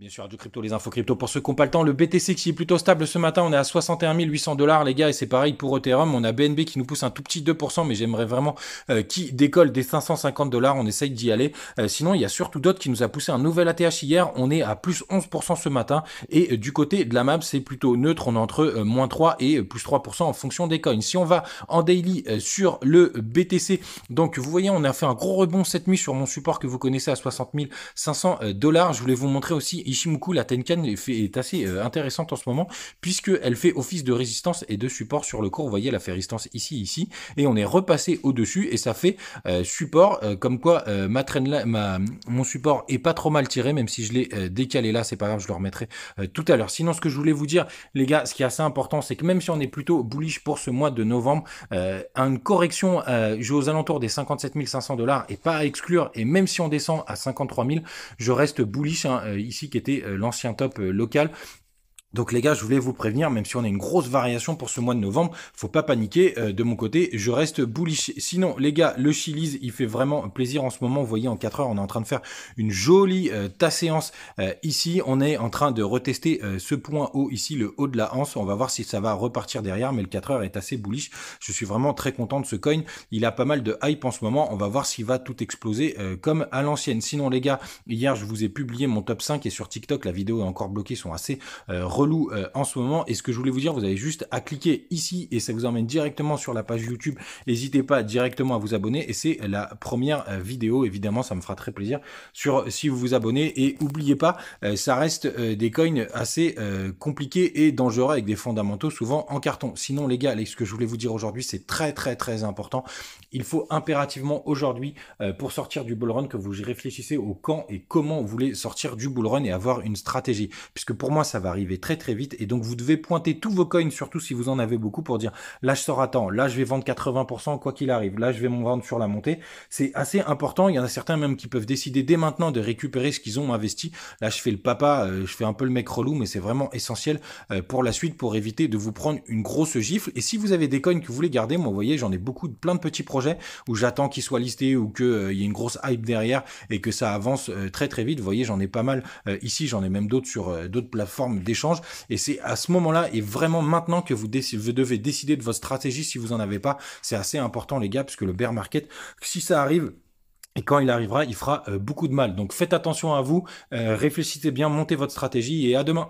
Bien sûr, du crypto, les infos crypto pour ceux qui n'ont pas le temps. Le BTC qui est plutôt stable ce matin, on est à 61 800 dollars, les gars, et c'est pareil pour Ethereum. On a BNB qui nous pousse un tout petit 2%, mais j'aimerais vraiment qui décolle des 550 dollars. On essaye d'y aller. Sinon, il y a surtout d'autres qui nous a poussé un nouvel ATH hier. On est à plus 11% ce matin. Et du côté de la map, c'est plutôt neutre. On est entre moins 3 et plus 3% en fonction des coins. Si on va en daily sur le BTC, donc vous voyez, on a fait un gros rebond cette nuit sur mon support que vous connaissez à 60 500 dollars. Je voulais vous montrer aussi Ishimoku, la Tenkan est assez intéressante en ce moment puisqu'elle fait office de résistance et de support sur le cours. Vous voyez, elle a fait résistance ici et on est repassé au-dessus et ça fait support comme quoi mon support est pas trop mal tiré, même si je l'ai décalé là, c'est pas grave, je le remettrai tout à l'heure. Sinon, ce que je voulais vous dire, les gars, ce qui est assez important, c'est que même si on est plutôt bullish pour ce mois de novembre, une correction aux alentours des 57 500 dollars est pas à exclure, et même si on descend à 53 000, je reste bullish ici qui était l'ancien top local. Donc les gars, je voulais vous prévenir, même si on a une grosse variation pour ce mois de novembre, faut pas paniquer. De mon côté, je reste bullish. Sinon, les gars, le Chili's, il fait vraiment plaisir en ce moment. Vous voyez, en 4 heures, on est en train de faire une jolie séance ici. On est en train de retester ce point haut ici, le haut de la hanse. On va voir si ça va repartir derrière, mais le 4 heures est assez bullish. Je suis vraiment très content de ce coin. Il a pas mal de hype en ce moment. On va voir s'il va tout exploser comme à l'ancienne. Sinon, les gars, hier, je vous ai publié mon top 5 et sur TikTok, la vidéo est encore bloquée, ils sont assez relou en ce moment. Et ce que je voulais vous dire, vous avez juste à cliquer ici et ça vous emmène directement sur la page YouTube. N'hésitez pas directement à vous abonner et c'est la première vidéo. Évidemment, ça me fera très plaisir si vous vous abonnez. Et n'oubliez pas, ça reste des coins assez compliqués et dangereux avec des fondamentaux souvent en carton. Sinon, les gars, ce que je voulais vous dire aujourd'hui, c'est très important. Il faut impérativement aujourd'hui, pour sortir du bull run, que vous réfléchissez au quand et comment vous voulez sortir du bull run et avoir une stratégie. Puisque pour moi, ça va arriver très vite et donc vous devez pointer tous vos coins, surtout si vous en avez beaucoup, pour dire là je sors à temps, là je vais vendre 80% quoi qu'il arrive, là je vais m'en vendre sur la montée. C'est assez important. Il y en a certains même qui peuvent décider dès maintenant de récupérer ce qu'ils ont investi. Là je fais le papa, je fais un peu le mec relou, mais c'est vraiment essentiel pour la suite, pour éviter de vous prendre une grosse gifle. Et si vous avez des coins que vous voulez garder, moi vous voyez, j'en ai beaucoup, plein de petits projets où j'attends qu'ils soient listés ou qu'il y ait une grosse hype derrière et que ça avance très vite. Vous voyez, j'en ai pas mal ici, j'en ai même d'autres sur d'autres plateformes d'échange. Et c'est à ce moment-là et vraiment maintenant que vous devez décider de votre stratégie si vous en avez pas. C'est assez important, les gars, parce que le bear market, si ça arrive, et quand il arrivera, il fera beaucoup de mal. Donc faites attention à vous, réfléchissez bien, montez votre stratégie et à demain.